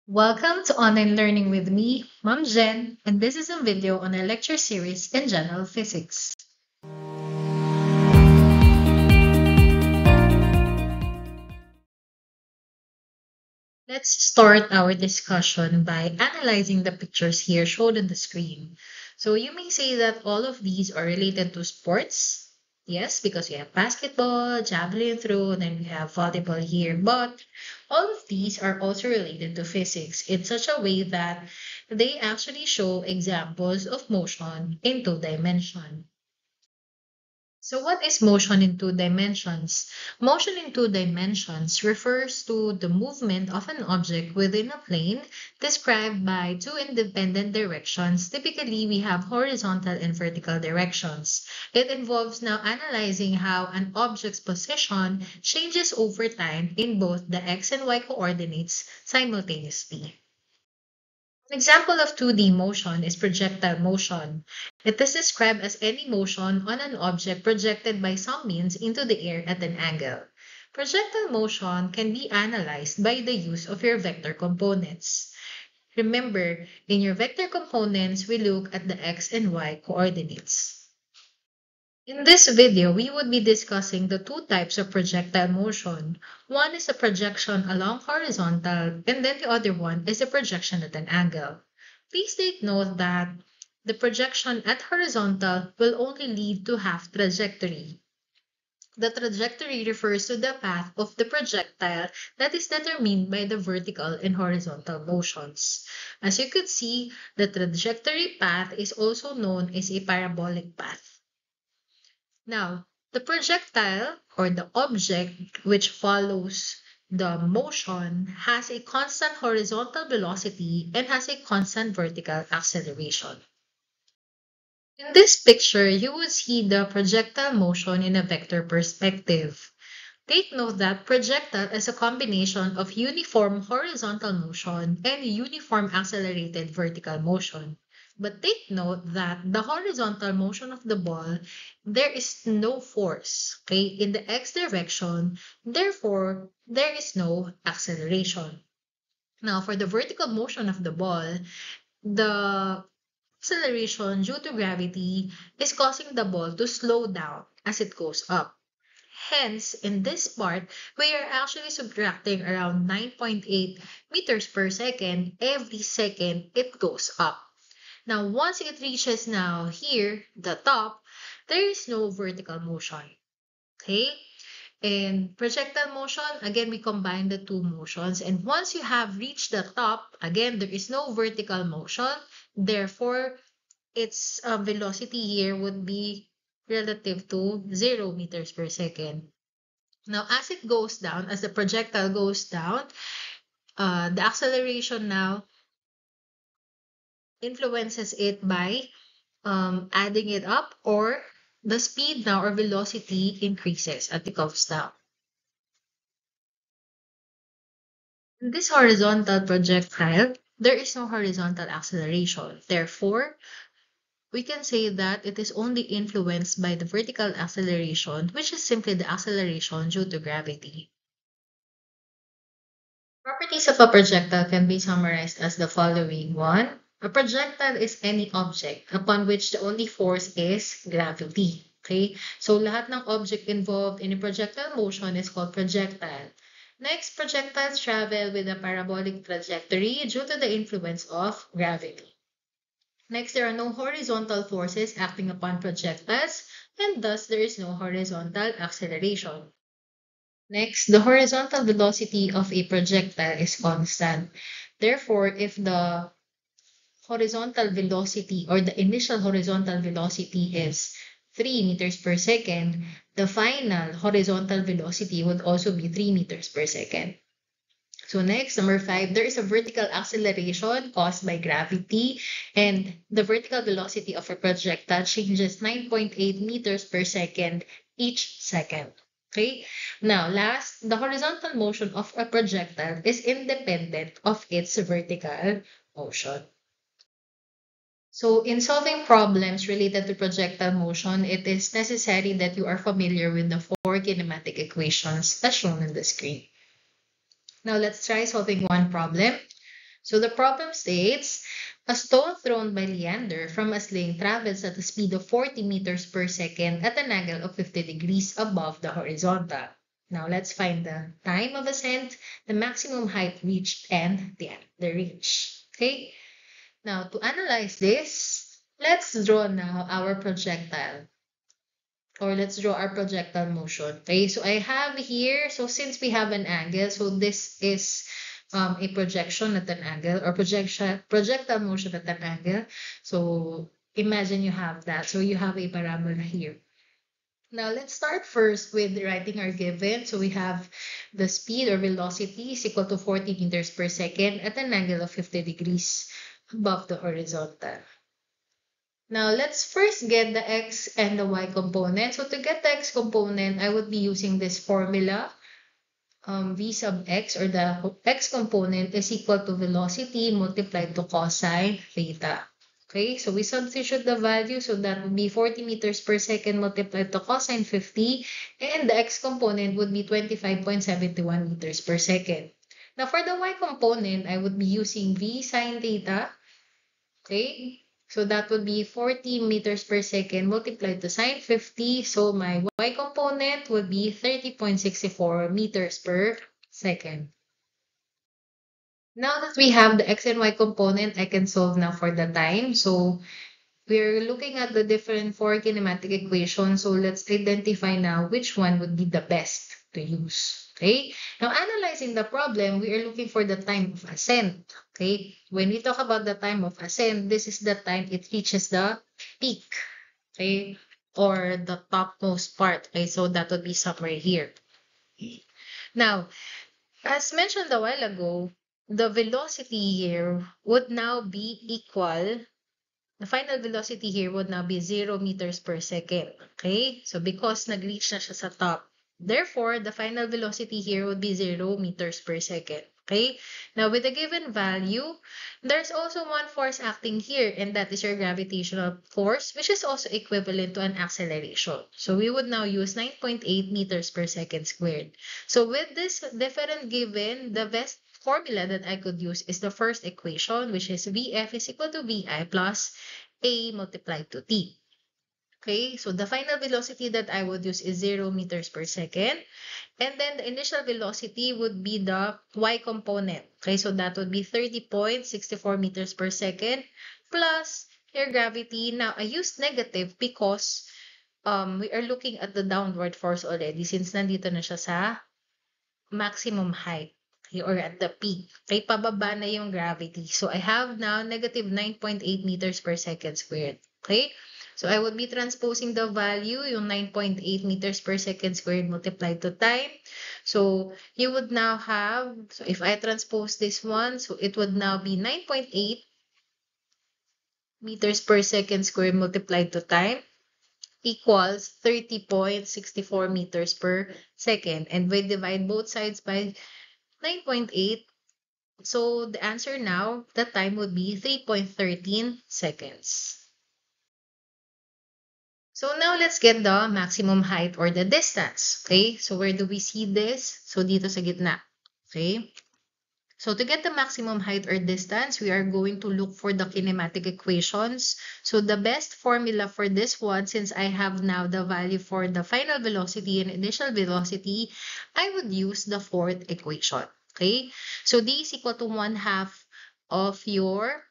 Welcome to Online Learning with me, Mom Jen, and this is a video on our lecture series in General Physics. Let's start our discussion by analyzing the pictures here shown on the screen. So you may say that all of these are related to sports. Yes, because we have basketball, javelin throw, and we have volleyball here. But all of these are also related to physics in such a way that they actually show examples of motion in two dimensions. So, what is motion in two dimensions? Motion in two dimensions refers to the movement of an object within a plane described by two independent directions. Typically, we have horizontal and vertical directions. It involves now analyzing how an object's position changes over time in both the x and y coordinates simultaneously. An example of 2D motion is projectile motion. It is described as any motion on an object projected by some means into the air at an angle. Projectile motion can be analyzed by the use of your vector components. Remember, in your vector components, we look at the x and y coordinates. In this video, we would be discussing the two types of projectile motion. One is a projection along horizontal, and then the other one is a projection at an angle. Please take note that the projection at horizontal will only lead to half trajectory. The trajectory refers to the path of the projectile that is determined by the vertical and horizontal motions. As you could see, the trajectory path is also known as a parabolic path. Now, the projectile or the object which follows the motion has a constant horizontal velocity and has a constant vertical acceleration. In this picture, you would see the projectile motion in a vector perspective. Take note that projectile is a combination of uniform horizontal motion and uniform accelerated vertical motion. But take note that the horizontal motion of the ball, there is no force, okay, in the x direction, therefore, there is no acceleration. Now, for the vertical motion of the ball, the acceleration due to gravity is causing the ball to slow down as it goes up. Hence, in this part, we are actually subtracting around 9.8 meters per second every second it goes up. Now, once it reaches now here, the top, there is no vertical motion. Okay? In projectile motion, again, we combine the two motions. And once you have reached the top, again, there is no vertical motion. Therefore, its velocity here would be relative to 0 meters per second. Now, as it goes down, as the projectile goes down, the acceleration now influences it by adding it up, or the speed now or velocity increases as it goes down. In this horizontal projectile, there is no horizontal acceleration. Therefore, we can say that it is only influenced by the vertical acceleration, which is simply the acceleration due to gravity. Properties of a projectile can be summarized as the following. One, a projectile is any object upon which the only force is gravity. Okay? So lahat ng object involved in a projectile motion is called projectile. Next, projectiles travel with a parabolic trajectory due to the influence of gravity. Next, there are no horizontal forces acting upon projectiles, and thus there is no horizontal acceleration. Next, the horizontal velocity of a projectile is constant. Therefore, if the horizontal velocity or the initial horizontal velocity is 3 meters per second, the final horizontal velocity would also be 3 meters per second. So next, number 5, there is a vertical acceleration caused by gravity, and the vertical velocity of a projectile changes 9.8 meters per second each second. Okay? Now, last, the horizontal motion of a projectile is independent of its vertical motion. So, in solving problems related to projectile motion, it is necessary that you are familiar with the four kinematic equations as shown on the screen. Now, let's try solving one problem. So the problem states, a stone thrown by Leander from a sling travels at a speed of 40 meters per second at an angle of 50 degrees above the horizontal. Now let's find the time of ascent, the maximum height reached, and the range. Okay, now to analyze this, let's draw now our projectile, or let's draw our projectile motion. Okay, so I have here, so since we have an angle, so this is a projection at an angle, or projectile motion at an angle. So imagine you have that. So you have a parabola here. Now let's start first with writing our given. So we have the speed or velocity is equal to 40 meters per second at an angle of 50 degrees above the horizontal. Now, let's first get the x and the y component. So to get the x component, I would be using this formula. V sub x, or the x component, is equal to velocity multiplied to cosine theta. Okay, so we substitute the value. So that would be 40 meters per second multiplied to cosine 50. And the x component would be 25.71 meters per second. Now, for the y component, I would be using V sine theta. Okay, so that would be 40 meters per second multiplied to sine 50. So my y component would be 30.64 meters per second. Now that we have the x and y component, I can solve now for the time. So we're looking at the different four kinematic equations. So let's identify now which one would be the best to use. Okay. Now, analyzing the problem, we are looking for the time of ascent. Okay. When we talk about the time of ascent, this is the time it reaches the peak. Okay. Or the topmost part. Okay. So that would be somewhere here. Now, as mentioned a while ago, the velocity here would now be equal. The final velocity here would now be 0 meters per second. Okay? So because nag-reach na siya sa top, therefore, the final velocity here would be 0 meters per second. Okay? Now, with the given value, there's also one force acting here, and that is your gravitational force, which is also equivalent to an acceleration. So we would now use 9.8 meters per second squared. So with this different given, the best formula that I could use is the first equation, which is Vf is equal to Vi plus A multiplied to T. Okay, so the final velocity that I would use is 0 meters per second. And then the initial velocity would be the y component. Okay, so that would be 30.64 meters per second plus your gravity. Now, I used negative because we are looking at the downward force already since nandito na siya sa maximum height. Okay, or at the peak. Okay, pababa na yung gravity. So I have now negative 9.8 meters per second squared. Okay, so I would be transposing the value, yung 9.8 meters per second squared multiplied to time. So you would now have, so if I transpose this one, so it would now be 9.8 meters per second squared multiplied to time equals 30.64 meters per second. And we divide both sides by 9.8. So the answer now, the time would be 3.13 seconds. So now let's get the maximum height or the distance. Okay, so where do we see this? So dito sa gitna. Okay, so to get the maximum height or distance, we are going to look for the kinematic equations. So the best formula for this one, since I have now the value for the final velocity and initial velocity, I would use the fourth equation. Okay, so d is equal to 1/2 of your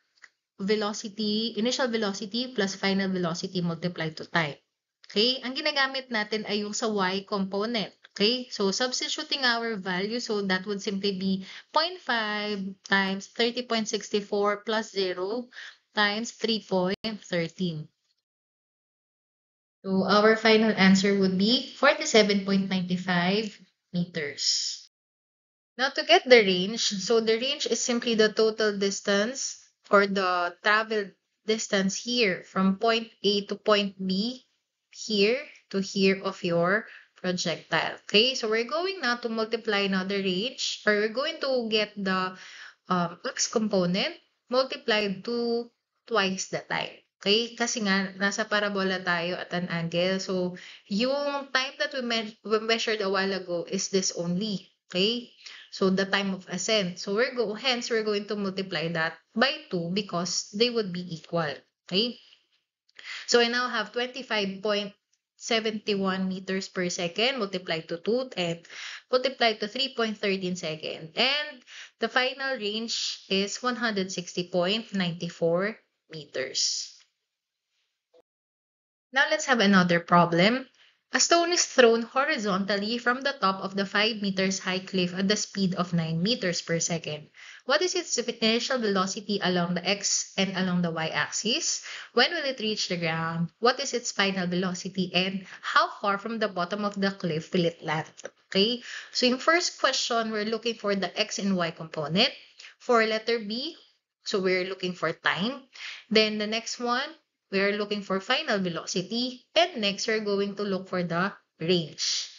velocity, initial velocity plus final velocity multiplied to time. Okay, ang ginagamit natin ay yung sa y component. Okay, so substituting our value, so that would simply be 0.5 times 30.64 plus 0 times 3.13. So our final answer would be 47.95 meters. Now to get the range, so the range is simply the total distance or the traveled distance here from point A to point B, here to here of your projectile. Okay, so we're going now to multiply now the range, or we're going to get the x component multiplied to twice the time. Okay, kasi nga nasa parabola tayo at an angle. So yung time that we measured a while ago is this only. Okay? So the time of ascent. So hence we're going to multiply that by 2 because they would be equal. Okay? So I now have 25.71 meters per second multiplied to 2 and multiplied to 3.13 seconds. And the final range is 160.94 meters. Now let's have another problem. A stone is thrown horizontally from the top of the 5 meters high cliff at the speed of 9 meters per second. What is its initial velocity along the x and along the y-axis? When will it reach the ground? What is its final velocity? And how far from the bottom of the cliff will it land? Okay, so in first question, we're looking for the x and y component. For letter B, so we're looking for time. Then the next one, we're looking for final velocity. And next, we're going to look for the range.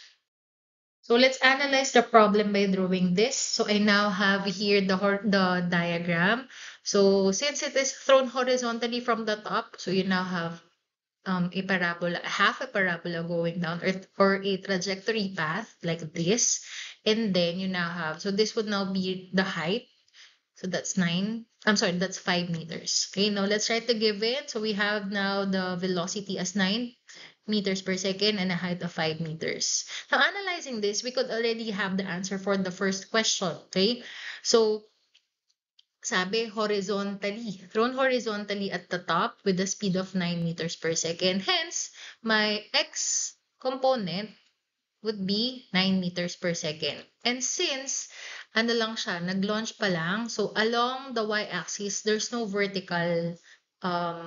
So let's analyze the problem by drawing this. So I now have here the diagram. So since it is thrown horizontally from the top, so you now have a parabola, half a parabola going down or a trajectory path like this. And then you now have, so this would now be the height. So that's 5 meters. Okay, now let's write the given. So we have now the velocity as 9 meters per second and a height of 5 meters. Now analyzing this, we could already have the answer for the first question. Okay, so sabi thrown horizontally at the top with a speed of 9 meters per second. Hence, my x component would be 9 meters per second. And since, ano lang siya, nag-launch pa lang, so along the y-axis, there's no vertical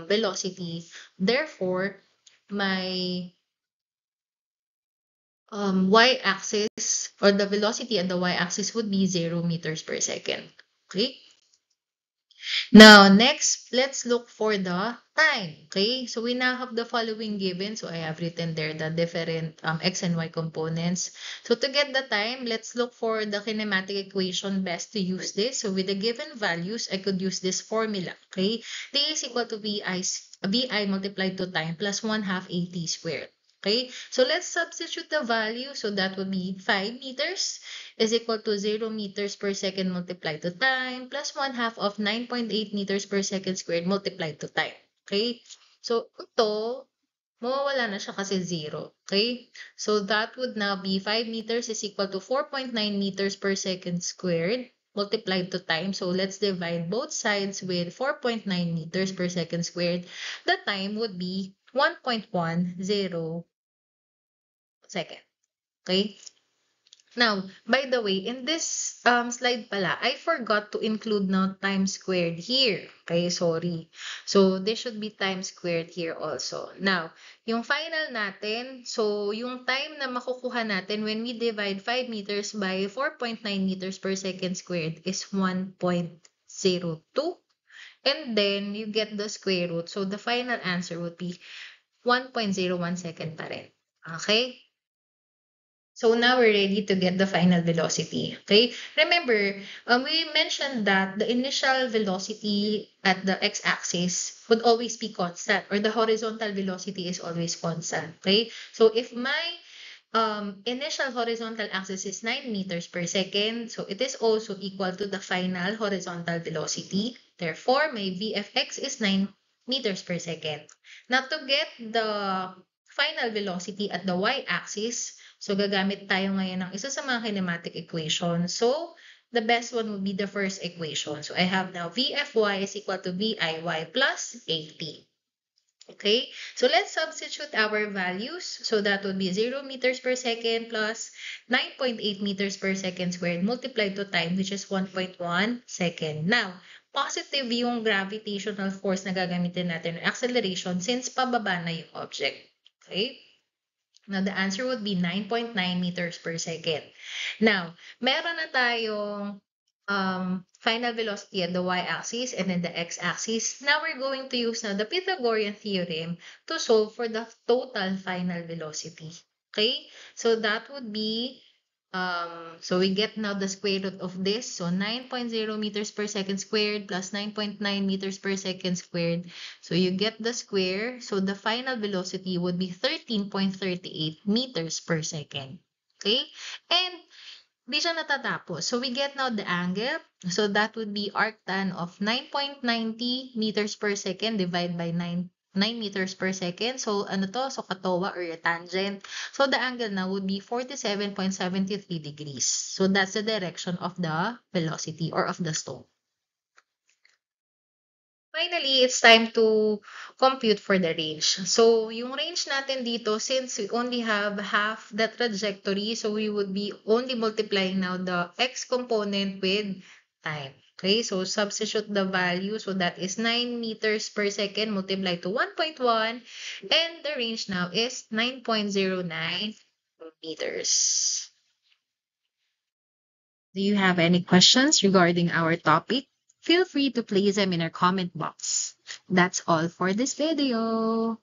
velocity. Therefore, my y-axis or the velocity at the y-axis would be 0 meters per second. Okay? Now, next, let's look for the time. Okay, so we now have the following given. So I have written there the different x and y components. So to get the time, let's look for the kinematic equation best to use this. So with the given values, I could use this formula. Okay, T is equal to VI multiplied to time plus 1/2 AT squared. Okay, so let's substitute the value. So that would be 5 meters is equal to 0 meters per second multiplied to time plus 1/2 of 9.8 meters per second squared multiplied to time. Okay? So, ito, mawawala na siya kasi 0. Okay? So, that would now be 5 meters is equal to 4.9 meters per second squared multiplied to time. So, let's divide both sides with 4.9 meters per second squared. The time would be 1.10 second. Okay? Now, by the way, in this slide pala, I forgot to include now time squared here. Okay, sorry. So, this should be time squared here also. Now, yung final natin, so yung time na makukuha natin when we divide 5 meters by 4.9 meters per second squared is 1.02. And then, you get the square root. So, the final answer would be 1.01 second pa rin. Okay? So now we're ready to get the final velocity. Okay, remember, we mentioned that the initial velocity at the x-axis would always be constant, or the horizontal velocity is always constant. Okay, so if my initial horizontal axis is 9 meters per second, so it is also equal to the final horizontal velocity. Therefore, my VFX is 9 meters per second. Now, to get the final velocity at the y-axis, so gagamit tayo ngayon ng isa sa mga kinematic equation. So, the best one would be the first equation. So, I have now VFY is equal to VIY plus 80. Okay, so let's substitute our values. So that would be 0 meters per second plus 9.8 meters per second squared multiplied to time, which is 1.1 second. Now, positive yung gravitational force na gagamitin natin, acceleration, since pababa na yung object. Okay? Now, the answer would be 9.9 meters per second. Now, meron na tayong final velocity at the y-axis and then the x-axis. Now, we're going to use now the Pythagorean theorem to solve for the total final velocity. Okay? So, that would be so we get now the square root of this. So 9.0 meters per second squared plus 9.9 meters per second squared. So you get the square. So the final velocity would be 13.38 meters per second. Okay? And Hindi siya natatapos. So we get now the angle. So that would be arctan of 9.90 meters per second divided by 9 meters per second. So ano to? So katawa or tangent. So the angle now would be 47.73 degrees. So that's the direction of the velocity or of the stone. Finally, it's time to compute for the range. So, yung range natin dito, since we only have half the trajectory, so we would be only multiplying now the x component with time. Okay, so substitute the value. So that is 9 meters per second multiplied to 1.1. And the range now is 9.09 meters. Do you have any questions regarding our topic? Feel free to place them in our comment box. That's all for this video.